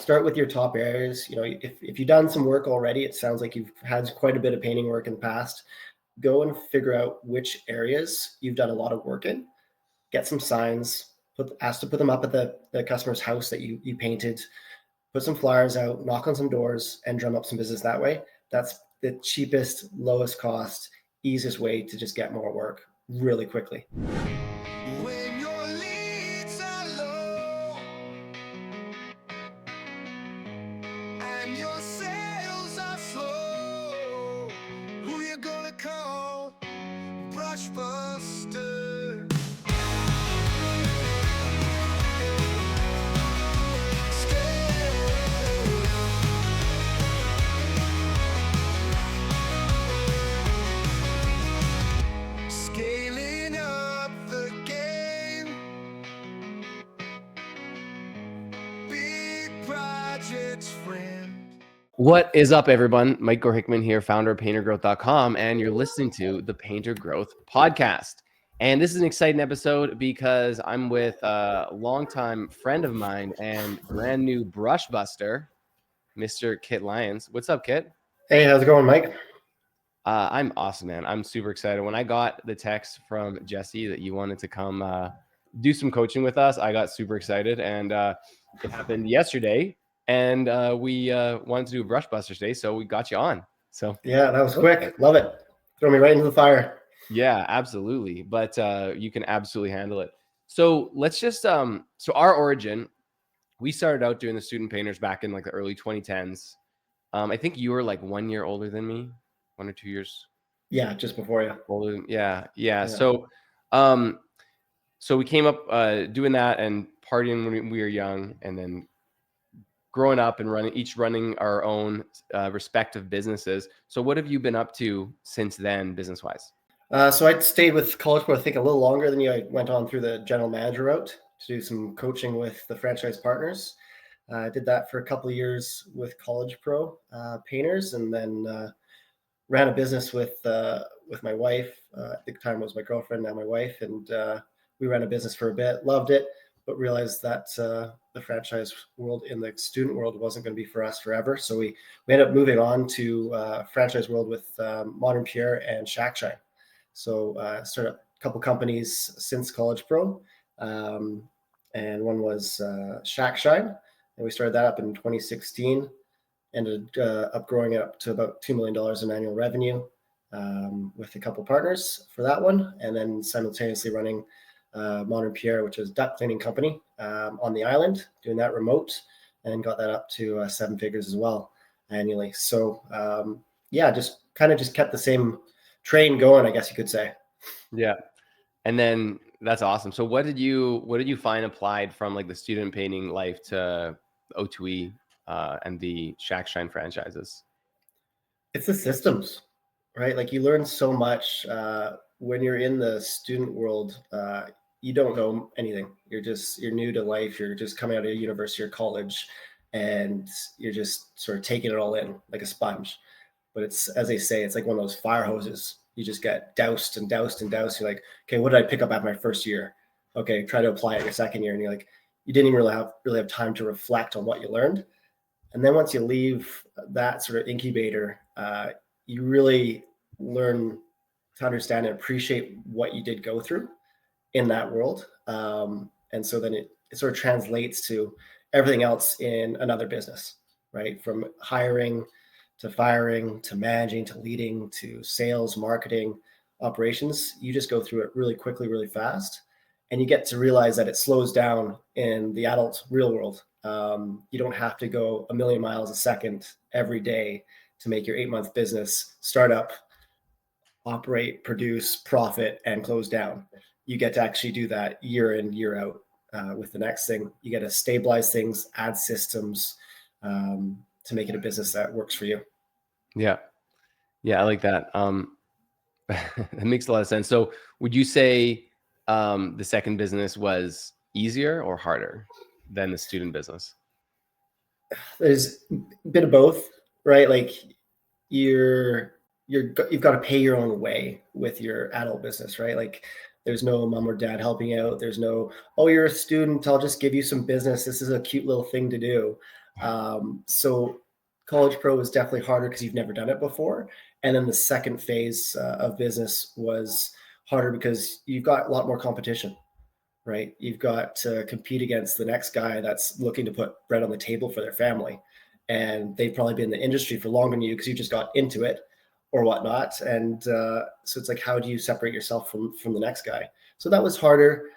start with your top areas. If you've done some work already, it sounds like you've had quite a bit of painting work in the past. Go and figure out which areas you've done a lot of work in. Get some signs, ask to put them up at the customer's house that you painted, put some flyers out, knock on some doors, and drum up some business that way. That's the cheapest, lowest cost, easiest way to just get more work really quickly. When your leads are low and your sales are slow, who you gonna call? Brush Buster. Scaling up the game. Big projects, friend. What is up, everyone? Mike Gorhickman here, founder of paintergrowth.com, and you're listening to the Painter Growth Podcast. And this is an exciting episode because I'm with a longtime friend of mine and brand new brush buster, Mr. Kit Lyons. What's up, Kit? Hey, how's it going, Mike? I'm awesome, man. I'm super excited. When I got the text from Jesse that you wanted to come do some coaching with us, I got super excited, and it happened yesterday. And we wanted to do a brush buster today, so we got you on. So yeah, that was quick. Love it. Throw me right into the fire. Yeah, absolutely. But you can absolutely handle it. So let's just so our origin, we started out doing the student painters back in like the early 2010s. I think you were like 1 year older than me, 1 or 2 years. Yeah, just before you. Older. Yeah. So so we came up doing that and partying when we were young, and then growing up and running our own respective businesses. So what have you been up to since then, business-wise? So I stayed with College Pro, I think, a little longer than you. I went on through the general manager route to do some coaching with the franchise partners. I did that for a couple of years with College Pro painters, and then ran a business with my wife. At the time it was my girlfriend, now my wife, and we ran a business for a bit. Loved it, but realized that the franchise world in the student world wasn't going to be for us forever. So we ended up moving on to franchise world with Modern Pure and Shack Shine. So started a couple companies since College Pro, and one was Shack Shine, and we started that up in 2016. Ended up growing it up to about $2 million in annual revenue with a couple partners for that one, and then simultaneously running Modern Pure, which is a duct cleaning company on the island, doing that remote, and got that up to 7 figures as well annually. So just kept the same train going, I guess you could say. Yeah. And then that's awesome. So what did you find applied from like the student painting life to O2E and the Shack Shine franchises? It's the systems, right? Like you learn so much when you're in the student world. You don't know anything. You're new to life. You're just coming out of university or college, and you're just sort of taking it all in like a sponge. But it's, as they say, it's like one of those fire hoses. You just get doused and doused and doused. You're like, okay, what did I pick up at my first year? Okay, try to apply it your second year, and you're like, you didn't even really have time to reflect on what you learned. And then once you leave that sort of incubator, you really learn to understand and appreciate what you did go through in that world. And so then it sort of translates to everything else in another business, right? From hiring to firing, to managing, to leading, to sales, marketing, operations. You just go through it really quickly, really fast. And you get to realize that it slows down in the adult real world. You don't have to go 1,000,000 miles a second every day to make your 8-month business start up, operate, produce, profit, and close down. You get to actually do that year in, year out with the next thing. You get to stabilize things, add systems, to make it a business that works for you. Yeah, I like that. That makes a lot of sense. So would you say the second business was easier or harder than the student business? There's a bit of both, right? Like you've got to pay your own way with your adult business, right? Like there's no mom or dad helping out. There's no, oh, you're a student, I'll just give you some business. This is a cute little thing to do. So college pro was definitely harder because you've never done it before. And then the second phase of business was harder because you've got a lot more competition, right? You've got to compete against the next guy that's looking to put bread on the table for their family. And they've probably been in the industry for longer than you because you just got into it or whatnot. And so it's like, how do you separate yourself from the next guy? So that was harder.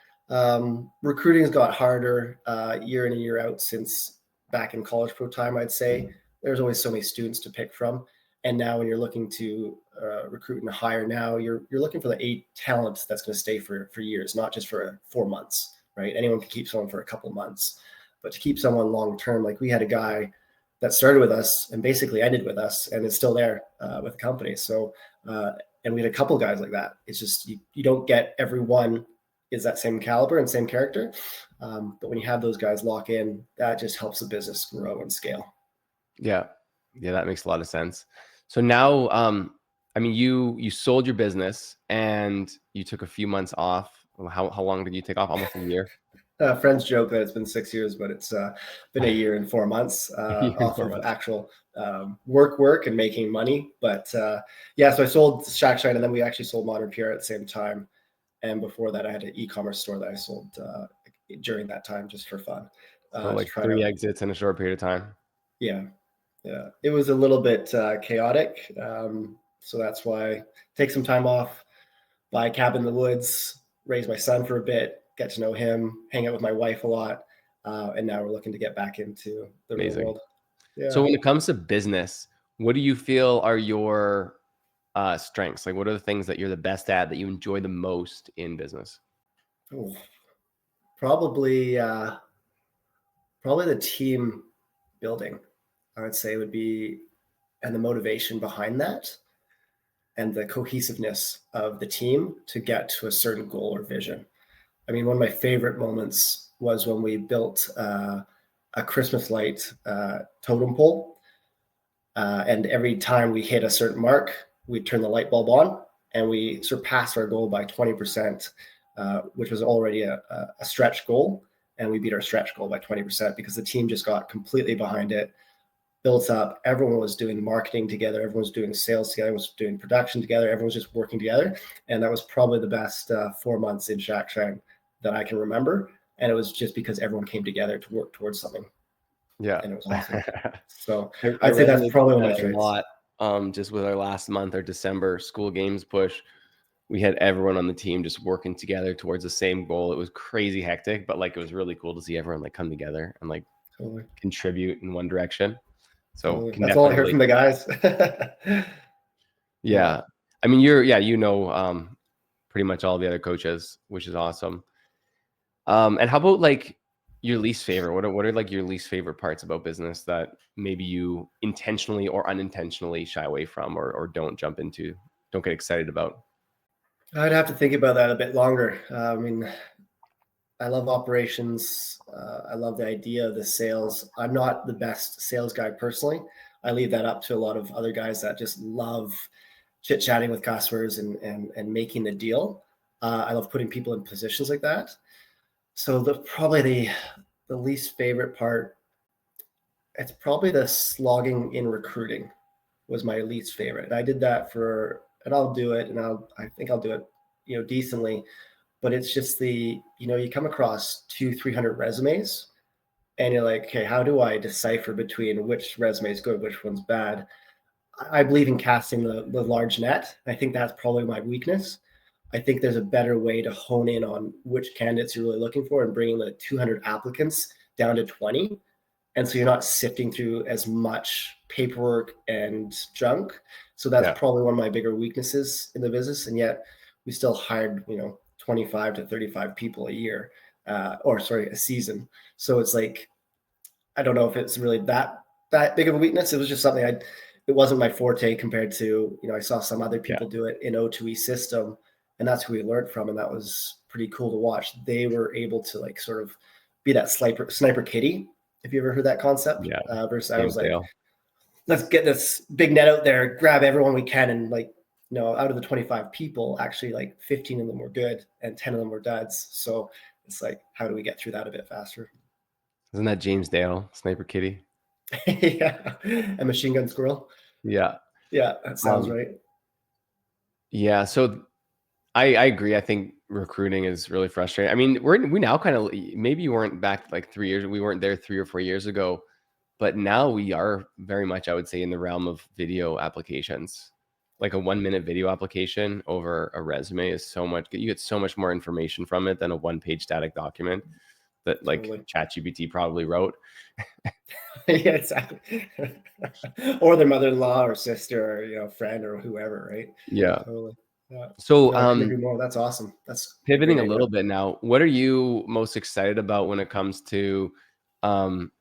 Recruiting has got harder year in and year out since back in college pro time, I'd say. There's always so many students to pick from. And now when you're looking to recruit and hire now, you're looking for the A talent that's going to stay for years, not just for 4 months, right? Anyone can keep someone for a couple months, but to keep someone long term, like we had a guy that started with us and basically ended with us and is still there with the company. So, and we had a couple guys like that. It's just you don't get everyone is that same caliber and same character. But when you have those guys lock in, that just helps the business grow and scale. Yeah. Yeah, that makes a lot of sense. So now, I mean, you sold your business and you took a few months off. How long did you take off? Almost a year. Friends joke that it's been 6 years, but it's been a year and 4 months A year and off 4 of months. actual work and making money. But yeah, so I sold Shack Shine and then we actually sold Modern PR at the same time. And before that, I had an e-commerce store that I sold during that time just for fun. So like 3 exits in a short period of time. Yeah. Yeah. It was a little bit chaotic. So that's why take some time off, buy a cabin in the woods, raise my son for a bit, get to know him, hang out with my wife a lot. And now we're looking to get back into the real Amazing. world. Yeah. So when it comes to business, what do you feel are your strengths? Like, what are the things that you're the best at that you enjoy the most in business? Oh, probably the team building, I would say would be, and the motivation behind that and the cohesiveness of the team to get to a certain goal or vision. I mean, one of my favorite moments was when we built a Christmas light totem pole. And every time we hit a certain mark, we'd turn the light bulb on and we surpassed our goal by 20%, which was already a stretch goal. And we beat our stretch goal by 20% because the team just got completely behind it, built up. Everyone was doing marketing together. Everyone was doing sales together. Everyone was doing production together. Everyone was just working together. And that was probably the best 4 months in Shack Shine that I can remember. And it was just because everyone came together to work towards something. Yeah. And it was awesome. So I I'd say that's resonate probably with one of my that a traits. lot. Just with our last month, our December school games push, we had everyone on the team just working together towards the same goal. It was crazy hectic, but like it was really cool to see everyone like come together and like Totally. contribute in one direction. So Totally. can That's all I heard definitely from the guys. yeah. I mean, pretty much all the other coaches, which is awesome. And how about like your least favorite? What are like your least favorite parts about business that maybe you intentionally or unintentionally shy away from or don't jump into, don't get excited about? I'd have to think about that a bit longer. I mean, I love operations. I love the idea of the sales. I'm not the best sales guy personally. I leave that up to a lot of other guys that just love chit chatting with customers and making the deal. I love putting people in positions like that. So probably the least favorite part, it's probably the slogging in recruiting was my least favorite. And I did that and I'll do it, and I think I'll do it, decently. But it's just you come across 200-300 resumes, and you're like, okay, how do I decipher between which resume is good, which one's bad? I believe in casting the large net. I think that's probably my weakness. I think there's a better way to hone in on which candidates you're really looking for and bringing the 200 applicants down to 20. And so you're not sifting through as much paperwork and junk. So that's Yeah. probably one of my bigger weaknesses in the business. And yet we still hired, 25 to 35 people a year, a season. So it's like, I don't know if it's really that big of a weakness. It was just something it wasn't my forte compared to, I saw some other people do it in O2E system, and that's who we learned from. And that was pretty cool to watch. They were able to like sort of be that sniper kitty. If you ever heard that concept, Yeah. versus I was like, Dale. let's get this big net out there, grab everyone we can. And like, out of the 25 people, actually like 15 of them were good and 10 of them were duds. So it's like, how do we get through that a bit faster? Isn't that James Dale, Sniper Kitty? Yeah, a machine gun squirrel. Yeah. Yeah, that sounds Um, right. yeah. So I agree. I think recruiting is really frustrating. I mean, we now kind of, maybe you weren't back like 3 years. We weren't there 3 or 4 years ago, but now we are very much, I would say, in the realm of video applications. Like a 1 minute video application over a resume is so much. You get so much more information from it than a one-page static document that like Totally. ChatGPT probably wrote. Yeah, exactly. Or their mother-in-law or sister or friend or whoever, right? Yeah. Totally. Yeah. So, No, I couldn't agree more. That's awesome. That's a great pivoting a idea. little bit now, what are you most excited about when it comes to, um,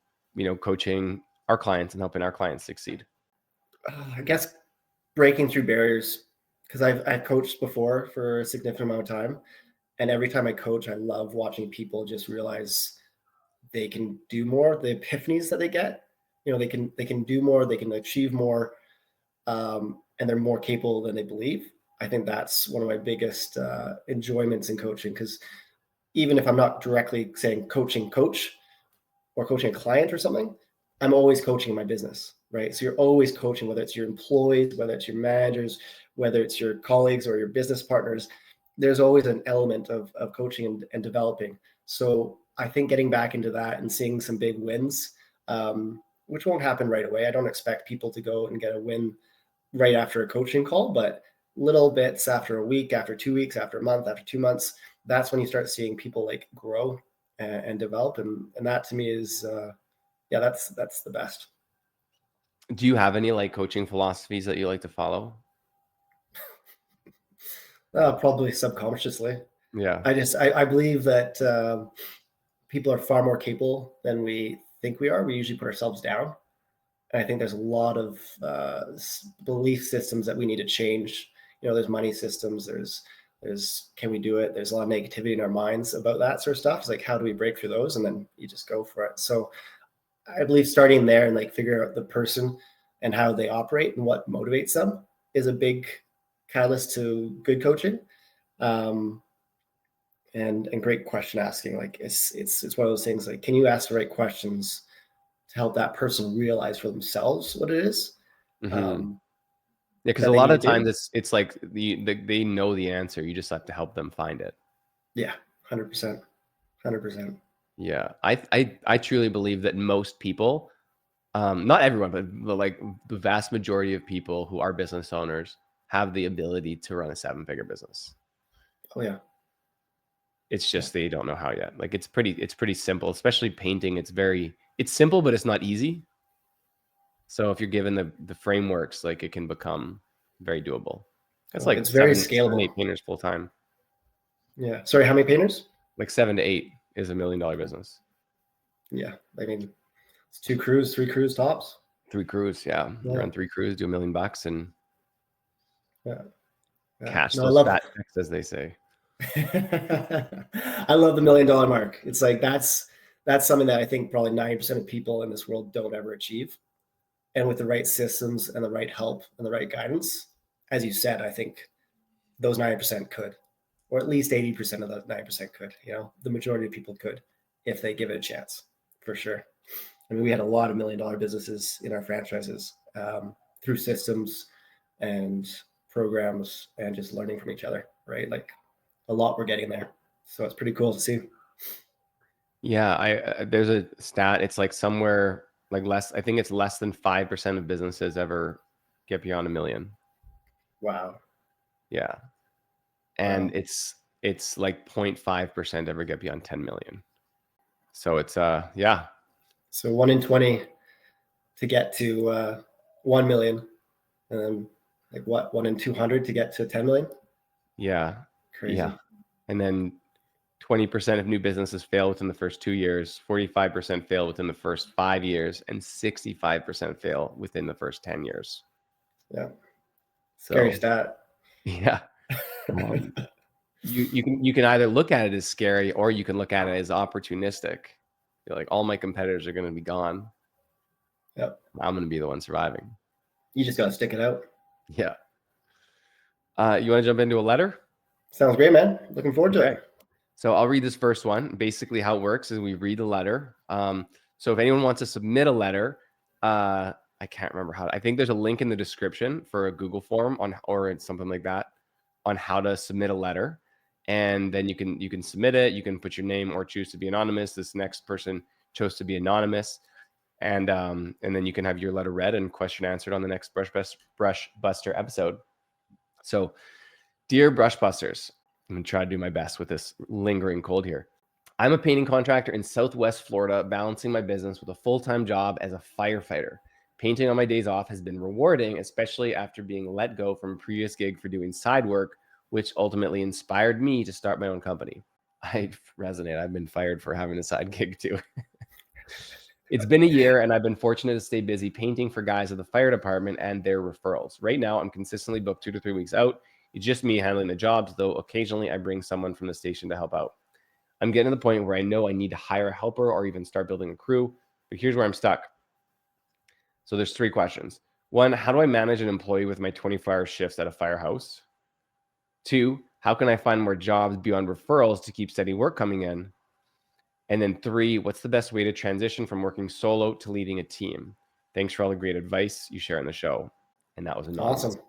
coaching our clients and helping our clients succeed? I guess breaking through barriers, because I've coached before for a significant amount of time, and every time I coach, I love watching people just realize they can do more. The epiphanies that they get, they can do more, they can achieve more, and they're more capable than they believe. I think that's one of my biggest enjoyments in coaching, because even if I'm not directly saying coaching coach or coaching a client or something, I'm always coaching my business, right? So you're always coaching, whether it's your employees, whether it's your managers, whether it's your colleagues or your business partners. There's always an element of coaching and developing. So I think getting back into that and seeing some big wins, which won't happen right away. I don't expect people to go and get a win right after a coaching call, but little bits after a week, after 2 weeks, after a month, after 2 months, that's when you start seeing people like grow and develop. And that to me is, yeah, that's the best. Do you have any like coaching philosophies that you like to follow? Probably subconsciously. Yeah. I believe that people are far more capable than we think we are. We usually put ourselves down. And I think there's a lot of belief systems that we need to change. There's money systems. There's can we do it? There's a lot of negativity in our minds about that sort of stuff. It's like, how do we break through those? And then you just go for it. So I believe starting there and like figure out the person and how they operate and what motivates them is a big catalyst to good coaching. Um, and great question asking. Like it's one of those things, like, can you ask the right questions to help that person realize for themselves what it is, Hmm. um, Yeah, because that a they lot need to of times do? it's like they know the answer. You just have to help them find it. Yeah, 100%, 100%. Yeah, I truly believe that most people, not everyone, but like the vast majority of people who are business owners have the ability to run a seven-figure business. Oh yeah, It's yeah. just they don't know how yet. Like it's pretty simple, especially painting. It's simple, but it's not easy. So if you're given the frameworks, like it can become very doable. That's Well, like it's very seven, scalable. 8 painters full time. Yeah. Sorry, how many painters? Like 7 to 8 is $1 million business. Yeah, I mean, it's 2 crews, 3 crews tops. 3 crews, yeah. You Yeah, run 3 crews, do $1 million and yeah, yeah. cash No, I those love. fat checks, as they say. I love the $1 million mark. It's like that's something that I think probably 90% of people in this world don't ever achieve. And with the right systems and the right help and the right guidance, as you said, I think those 90% could, or at least 80% of those 90% could. The majority of people could if they give it a chance, for sure. I mean, we had a lot of $1 million businesses in our franchises, through systems and programs and just learning from each other, right? Like a lot we're getting there. So it's pretty cool to see. Yeah, there's a stat. It's like somewhere like less. I think it's less than 5% of businesses ever get beyond 1 million. Wow. Yeah, and Wow. it's like 0.5% ever get beyond 10 million. So it's yeah. So 1 in 20 to get to 1 million, and then like what, 1 in 200 to get to 10 million? Yeah. Yeah. Crazy. And then 20% of new businesses fail within the first 2 years, 45% fail within the first 5 years, and 65% fail within the first 10 years. Yeah. Scary So stat. yeah. Um, you can either look at it as scary or you can look at it as opportunistic. You're like, all my competitors are going to be gone. Yep. I'm going to be the one surviving. You just got to stick it out. Yeah. You want to jump into a letter? Sounds great, man. Looking forward to Okay. it. So I'll read this first one. Basically, how it works is we read the letter. So if anyone wants to submit a letter, I can't remember how. I think there's a link in the description for a Google form or it's something like that on how to submit a letter, and then you can submit it. You can put your name or choose to be anonymous. This next person chose to be anonymous, and then you can have your letter read and question answered on the next Brush Buster episode. So, dear Brush Busters, I'm gonna try to do my best with this lingering cold here. I'm a painting contractor in Southwest Florida, balancing my business with a full-time job as a firefighter. Painting on my days off has been rewarding, especially after being let go from a previous gig for doing side work, which ultimately inspired me to start my own company. I resonate. I've been fired for having a side gig too. It's been a year and I've been fortunate to stay busy painting for guys at the fire department and their referrals. Right now, I'm consistently booked 2 to 3 weeks out. It's just me handling the jobs, though occasionally I bring someone from the station to help out. I'm getting to the point where I know I need to hire a helper or even start building a crew, but here's where I'm stuck. So there's 3 questions. 1, how do I manage an employee with my 24-hour shifts at a firehouse? 2, how can I find more jobs beyond referrals to keep steady work coming in? And then 3, what's the best way to transition from working solo to leading a team? Thanks for all the great advice you share in the show. And that was anonymous. Awesome.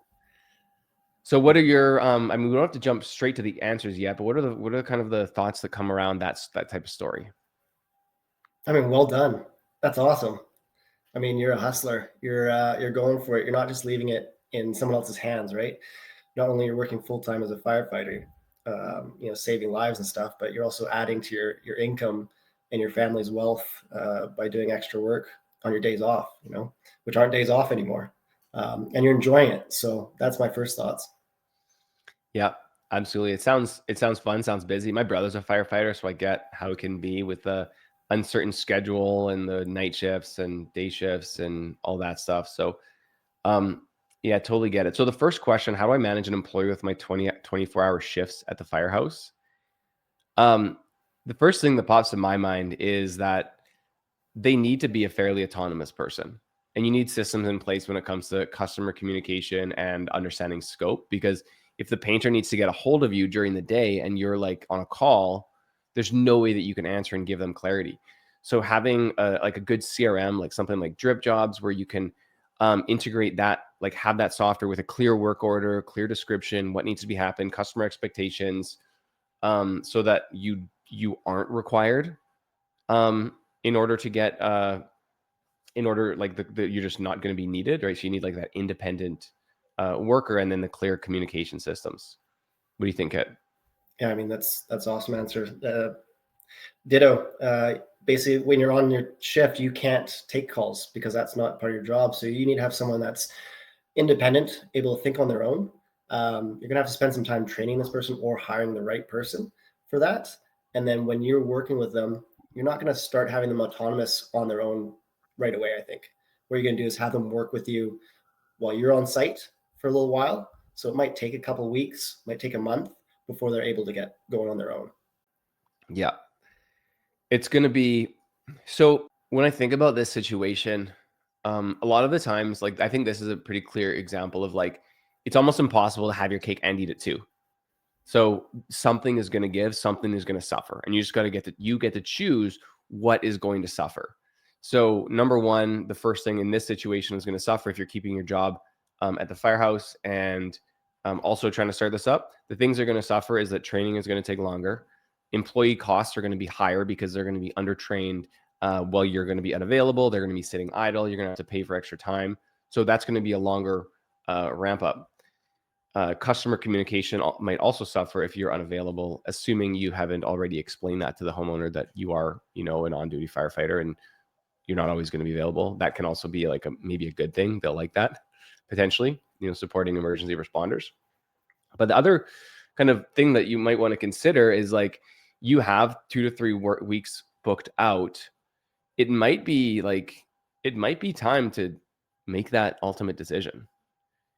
So what are your I mean, we don't have to jump straight to the answers yet, but what are kind of the thoughts that come around that type of story? I mean, well done. That's awesome. I mean, you're a hustler. You're going for it. You're not just leaving it in someone else's hands, right? Not only you're working full time as a firefighter, saving lives and stuff, but you're also adding to your income and your family's wealth by doing extra work on your days off, which aren't days off anymore, and you're enjoying it. So that's my first thoughts. Yeah, absolutely. It sounds fun. Sounds busy. My brother's a firefighter, so I get how it can be with the uncertain schedule and the night shifts and day shifts and all that stuff. So, yeah, totally get it. So the first question, how do I manage an employee with my 24-hour shifts at the firehouse? The first thing that pops in my mind is that they need to be a fairly autonomous person. And you need systems in place when it comes to customer communication and understanding scope. Because if the painter needs to get a hold of you during the day and you're like on a call, there's no way that you can answer and give them clarity. So having a good CRM, like something like Drip Jobs, where you can integrate that, like have that software with a clear work order, clear description, what needs to be happened, customer expectations, so that you aren't required in order to get you're just not going to be needed, right? So you need like that independent worker and then the clear communication systems. What do you think, Ed? Yeah, I mean, that's awesome answer. Ditto. Basically, when you're on your shift, you can't take calls because that's not part of your job. So you need to have someone that's independent, able to think on their own. You're gonna have to spend some time training this person or hiring the right person for that. And then when you're working with them, you're not gonna start having them autonomous on their own right away. I think what you're gonna do is have them work with you while you're on site for a little while. So it might take a couple of weeks, might take a month before they're able to get going on their own. Yeah. It's going to be, so when I think about this situation, a lot of the times, like, I think this is a pretty clear example of like, it's almost impossible to have your cake and eat it too. So something is going to give, something is going to suffer. And you just got to you get to choose what is going to suffer. So number one, the first thing in this situation is going to suffer if you're keeping your job at the firehouse and also trying to start this up. The things that are going to suffer is that training is going to take longer. Employee costs are going to be higher because they're going to be undertrained while you're going to be unavailable. They're going to be sitting idle. You're going to have to pay for extra time. So that's going to be a longer ramp up. Customer communication might also suffer if you're unavailable, assuming you haven't already explained that to the homeowner that you are, an on-duty firefighter and you're not always going to be available. That can also be like maybe a good thing. They'll like that potentially, supporting emergency responders. But the other kind of thing that you might want to consider is like you have 2 to 3 weeks booked out. It might be time to make that ultimate decision.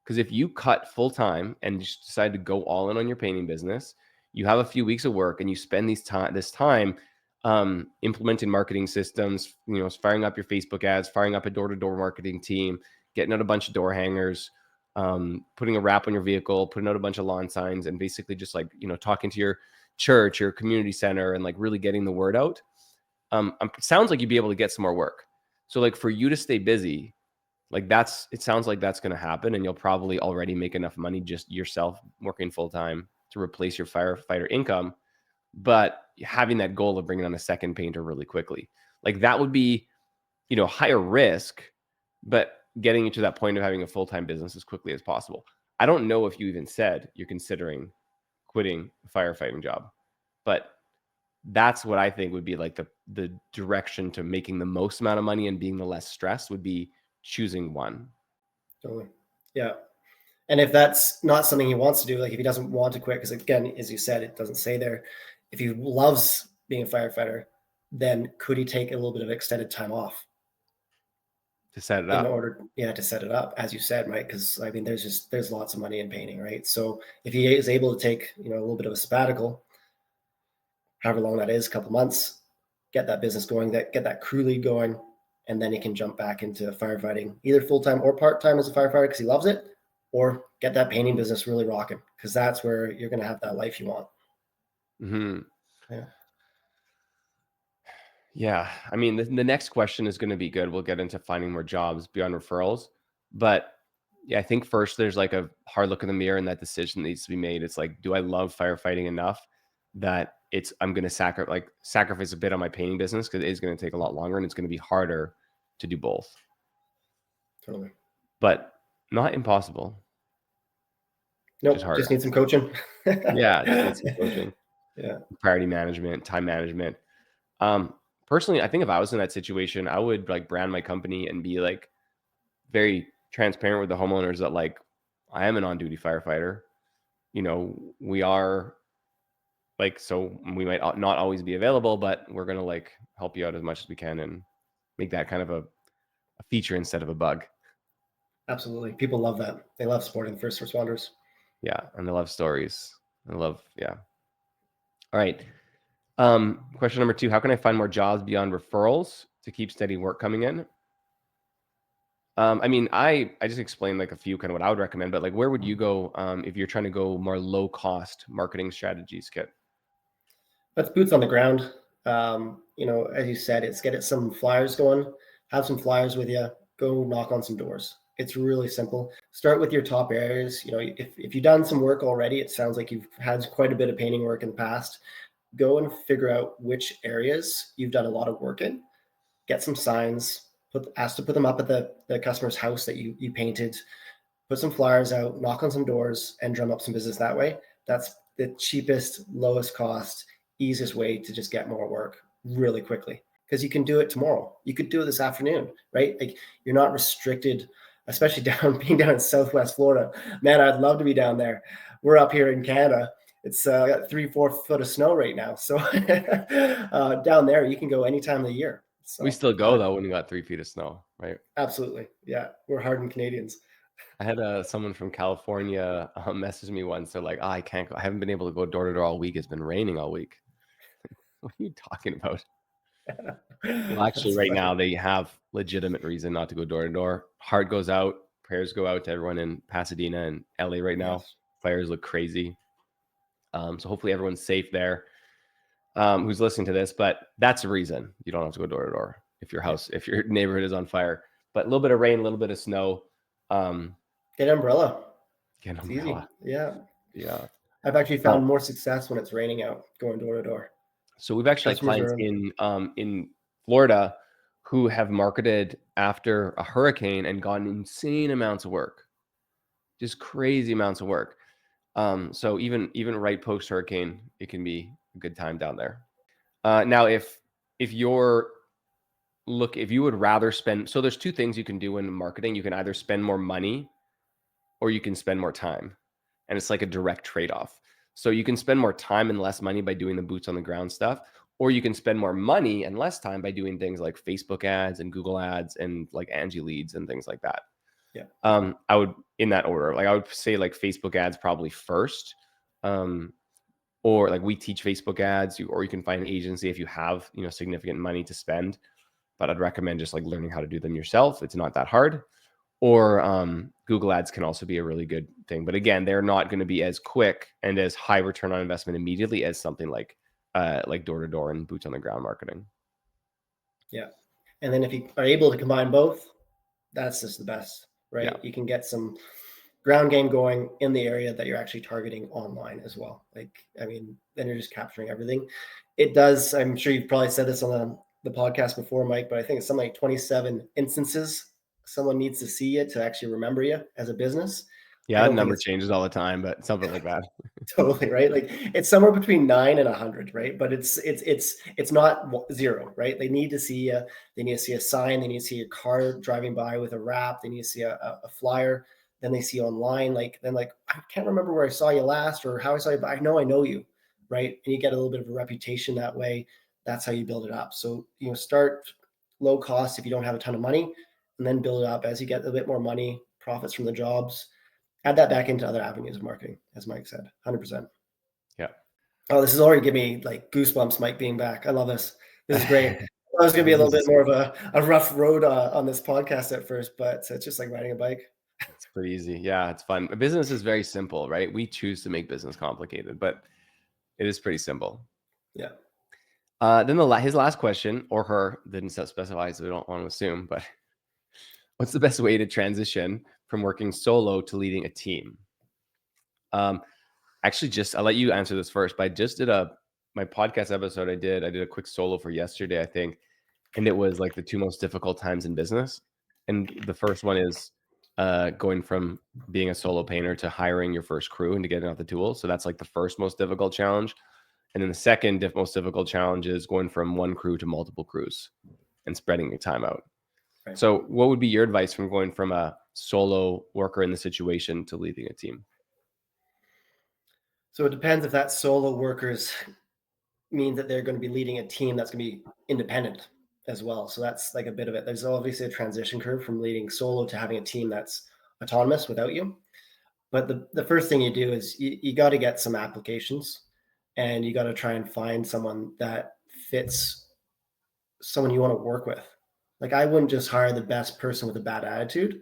Because if you cut full time and just decide to go all in on your painting business, you have a few weeks of work and you spend this time implementing marketing systems, firing up your Facebook ads, firing up a door-to-door marketing team, getting out a bunch of door hangers, putting a wrap on your vehicle, putting out a bunch of lawn signs, and basically just like, talking to your church, your community center, and like really getting the word out. It sounds like you'd be able to get some more work. So like for you to stay busy, like it sounds like that's going to happen, and you'll probably already make enough money just yourself working full time to replace your firefighter income. But having that goal of bringing on a second painter really quickly, like that would be, higher risk, but getting you to that point of having a full-time business as quickly as possible. I don't know if you even said you're considering quitting a firefighting job, but that's what I think would be like the direction to making the most amount of money and being the less stressed would be choosing one. Totally. Yeah. And if that's not something he wants to do, like if he doesn't want to quit, because again, as you said, it doesn't say there, if he loves being a firefighter, then could he take a little bit of extended time off To set it in up. order, to set it up, as you said, right? Because I mean, there's lots of money in painting, right? So if he is able to take, a little bit of a sabbatical, however long that is, a couple months, get that business going, get that crew lead going, and then he can jump back into firefighting, either full time or part time as a firefighter because he loves it, or get that painting business really rocking because that's where you're going to have that life you want. Mm-hmm. Yeah. Yeah. I mean, the next question is going to be good. We'll get into finding more jobs beyond referrals. But yeah, I think first there's like a hard look in the mirror and that decision needs to be made. It's like, do I love firefighting enough that I'm going to sacrifice a bit on my painting business because it is going to take a lot longer and it's going to be harder to do both. Totally. But not impossible. Nope. Just need some coaching. Yeah. Just need some coaching. Yeah. Priority management, time management. Personally, I think if I was in that situation, I would like brand my company and be like very transparent with the homeowners that like I am an on-duty firefighter. We are like, so we might not always be available, but we're going to like help you out as much as we can and make that kind of a feature instead of a bug. Absolutely. People love that. They love supporting first responders. Yeah. And they love stories. Yeah. All right. Question number 2, how can I find more jobs beyond referrals to keep steady work coming in? I mean, I just explained like a few kind of what I would recommend, but like where would you go if you're trying to go more low cost marketing strategies, Kit? That's boots on the ground. As you said, it's get some flyers going, have some flyers with you, go knock on some doors. It's really simple. Start with your top areas. If you've done some work already, it sounds like you've had quite a bit of painting work in the past. Go and figure out which areas you've done a lot of work in. Get some signs, ask to put them up at the customer's house that you painted, put some flyers out, knock on some doors, and drum up some business that way. That's the cheapest, lowest cost, easiest way to just get more work really quickly. Because you can do it tomorrow. You could do it this afternoon, right? Like you're not restricted, especially being down in Southwest Florida. Man, I'd love to be down there. We're up here in Canada. It's got 3-4 foot of snow right now. So down there, you can go any time of the year. So, We still go though when you got 3 feet of snow, right? Absolutely. Yeah. We're hardened Canadians. I had someone from California message me once. They're like, I can't go. I haven't been able to go door to door all week. It's been raining all week. What are you talking about? Well, actually, right now they have legitimate reason not to go door to door. Heart goes out. Prayers go out to everyone in Pasadena and LA right now. Yes. Fires look crazy. So hopefully everyone's safe there who's listening to this. But that's the reason you don't have to go door to door if your neighborhood is on fire. But a little bit of rain, a little bit of snow. Get an umbrella. Get an It's umbrella. easy. Yeah. Yeah. I've actually found more success when it's raining out going door to door. So we've actually had clients in Florida who have marketed after a hurricane and gotten insane amounts of work, just crazy amounts of work. So even right post hurricane, it can be a good time down there. Now, if you would rather spend, so there's 2 things you can do in marketing. You can either spend more money or you can spend more time, and it's like a direct trade-off. So you can spend more time and less money by doing the boots on the ground stuff, or you can spend more money and less time by doing things like Facebook ads and Google ads and like Angie leads and things like that. Yeah. I would, in that order, like I would say like Facebook ads probably first, or like we teach Facebook ads, or you can find an agency if you have, significant money to spend, but I'd recommend just like learning how to do them yourself. It's not that hard. Or Google ads can also be a really good thing. But again, they're not going to be as quick and as high return on investment immediately as something like door-to-door and boots on the ground marketing. Yeah. And then if you are able to combine both, that's just the best, right? Yeah. You can get some ground game going in the area that you're actually targeting online as well. Like, I mean, then you're just capturing everything. It does, I'm sure you've probably said this on the podcast before, Mike, but I think it's something like 27 instances someone needs to see you to actually remember you as a business. I Yeah, don't think number it's changes all the time, but something like that. totally right. Like it's somewhere between 9 and 100, right? But it's not zero, right? They need to see you. They need to see a sign. They need to see your car driving by with a wrap. They need to see a flyer. Then they see you online. Like then like I can't remember where I saw you last or how I saw you, but I know you, right? And you get a little bit of a reputation that way. That's how you build it up. So start low cost if you don't have a ton of money, and then build it up as you get a bit more money, profits from the jobs. Add that back into other avenues of marketing, as Mike said, 100%. Yeah. Oh, this is already giving me like goosebumps, Mike, being back. I love this. This is great. I was going to be a little Business bit is more of a rough road on this podcast at first, but it's just like riding a bike. It's pretty easy. Yeah, it's fun. Business is very simple, right? We choose to make business complicated, but it is pretty simple. Yeah. Then his last question, or her, didn't specify, so we don't want to assume, but what's the best way to transition from working solo to leading a team? Actually, I'll let you answer this first, but I just did my podcast episode. I did a quick solo for yesterday, I think, and it was like the two most difficult times in business. And the first one is going from being a solo painter to hiring your first crew and to getting out the tools. So that's like the first most difficult challenge. And then the second most difficult challenge is going from one crew to multiple crews and spreading your time out. Right. So what would be your advice from going from a solo worker in the situation to leading a team? So it depends if that solo workers means that they're going to be leading a team that's going to be independent as well. So that's like a bit of it. There's obviously a transition curve from leading solo to having a team that's autonomous without you. But the first thing you do is you got to get some applications, and you got to try and find someone that fits someone you want to work with. Like I wouldn't just hire the best person with a bad attitude.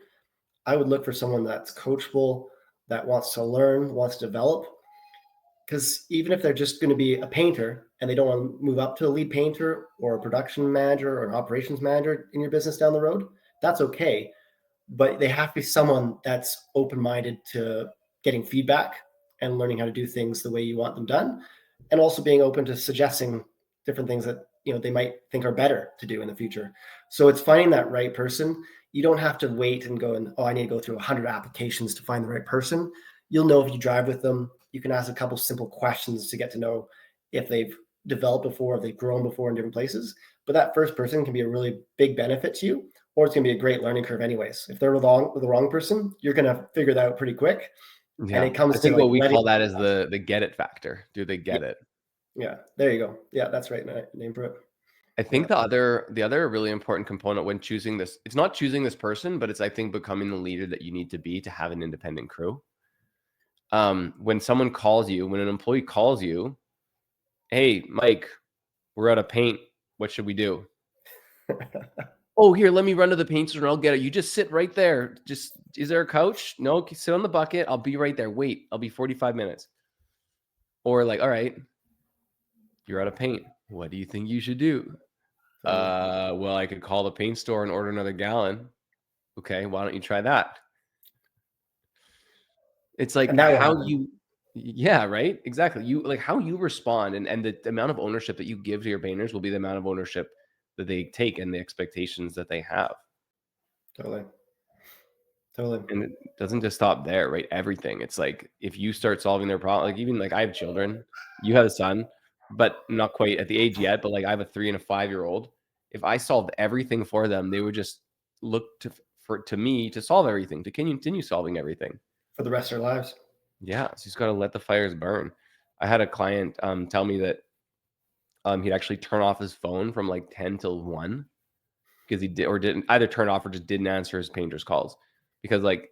I would look for someone that's coachable, that wants to learn, wants to develop. Because even if they're just going to be a painter and they don't want to move up to a lead painter or a production manager or an operations manager in your business down the road, that's okay. But they have to be someone that's open-minded to getting feedback and learning how to do things the way you want them done, and also being open to suggesting different things that they might think are better to do in the future. So it's finding that right person. You don't have to wait and go and, oh, I need to go through 100 applications to find the right person. You'll know if you drive with them. You can ask a couple simple questions to get to know if they've developed before, if they've grown before in different places. But that first person can be a really big benefit to you, or it's going to be a great learning curve anyways. If they're the wrong person, you're going to figure that out pretty quick. Yeah. And it comes I think to what like we call that is the get it factor. Do they get it? Yeah, there you go. Yeah, that's right. Name for it. I think the other really important component when choosing this, it's not choosing this person, but it's, I think, becoming the leader that you need to be to have an independent crew. When someone calls you, when an employee calls you, hey, Mike, we're out of paint. What should we do? Oh, here, let me run to the paint store and I'll get it. You just sit right there. Is there a couch? No, sit on the bucket. I'll be right there. Wait, I'll be 45 minutes. Or like, all right, you're out of paint. What do you think you should do? Well, I could call the paint store and order another gallon. Okay, why don't you try that? It's like yeah, right? Exactly. You like how you respond and the amount of ownership that you give to your painters will be the amount of ownership that they take and the expectations that they have. Totally. And it doesn't just stop there, right? Everything. It's like if you start solving their problem, like even like I have children, you have a son, but not quite at the age yet, but like I have a 3 and a 5-year-old. If I solved everything for them, they would just look to me to solve everything, to continue solving everything for the rest of their lives. Yeah, so he's got to let the fires burn. I had a client tell me that he'd actually turn off his phone from like 10 till 1 because he didn't either turn off or just didn't answer his painter's calls because like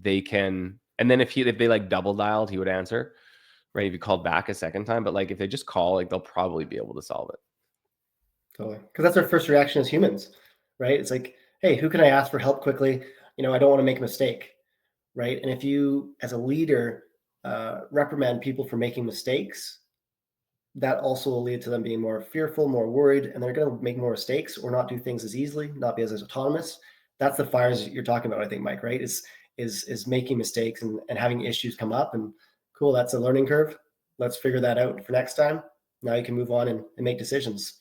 they can. And then if they like double dialed, he would answer, right? If you called back a second time, but like if they just call, like they'll probably be able to solve it. Totally, because that's our first reaction as humans, right? It's like, hey, who can I ask for help quickly? I don't want to make a mistake, right? And if you, as a leader, reprimand people for making mistakes, that also will lead to them being more fearful, more worried, and they're going to make more mistakes or not do things as easily, not be as autonomous. That's the fires you're talking about, I think, Mike. Right? Is making mistakes and having issues come up. And cool, that's a learning curve. Let's figure that out for next time. Now you can move on and make decisions.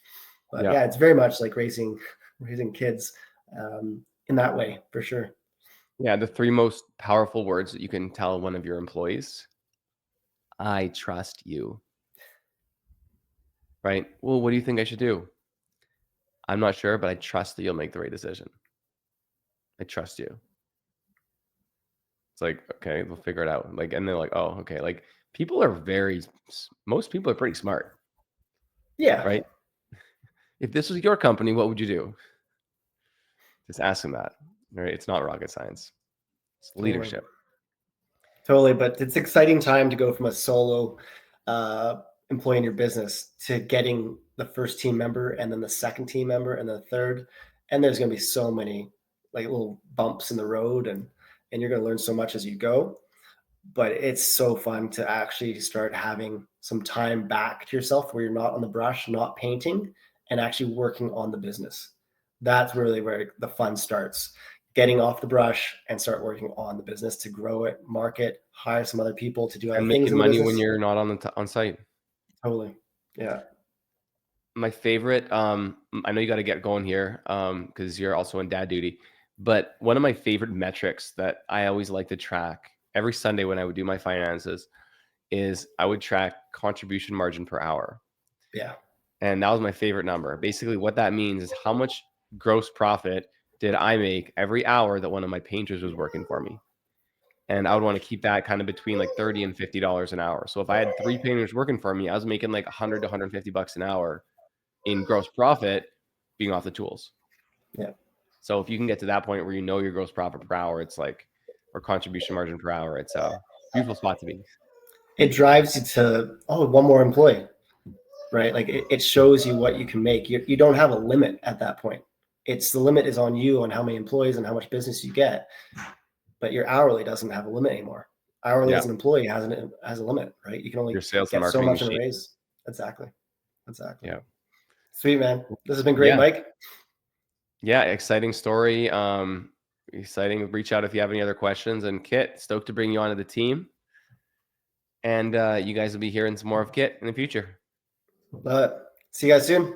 But Yeah. yeah, it's very much like raising kids in that way for sure. Yeah. The three most powerful words that you can tell one of your employees: I trust you. Right? Well, what do you think I should do? I'm not sure, but I trust that you'll make the right decision. I trust you. It's like, okay, we'll figure it out. Like, and they're like, oh, okay. Like, people are most people are pretty smart, Yeah, right? If this was your company, what would you do? Just ask them that, right? It's not rocket science. It's totally. leadership. Totally, but it's exciting time to go from a solo employee in your business to getting the first team member and then the second team member and the third. And there's going to be so many like little bumps in the road and you're going to learn so much as you go. But it's so fun to actually start having some time back to yourself where you're not on the brush, not painting, and actually working on the business. That's really where the fun starts. Getting off the brush and start working on the business to grow it, market, hire some other people to do other And things making in the money when business. you're not on site. Totally. Yeah. My favorite, I know you got to get going here, because you're also on dad duty, but one of my favorite metrics that I always like to track every Sunday when I would do my finances is I would track contribution margin per hour. Yeah. And that was my favorite number. Basically, what that means is how much gross profit did I make every hour that one of my painters was working for me. And I would want to keep that kind of between like $30 and $50 an hour. So if I had three painters working for me, I was making like 100 to 150 bucks an hour in gross profit being off the tools. Yeah. So if you can get to that point where you know your gross profit per hour, it's like, or contribution margin per hour, it's a beautiful spot to be. It drives you to, oh, one more employee, right? Like it shows you what you can make. You don't have a limit at that point. It's the limit is on you on how many employees and how much business you get. But your hourly doesn't have a limit anymore. Hourly Yeah. as an employee has a limit, right? You can only Your sales and get so marketing much in a machine. raise. Exactly. Exactly. Yeah. Sweet, man. This has been great, Yeah. Mike. Yeah. Exciting story. Exciting. Reach out if you have any other questions. And Kit, stoked to bring you onto the team. And you guys will be hearing some more of Kit in the future. See you guys soon.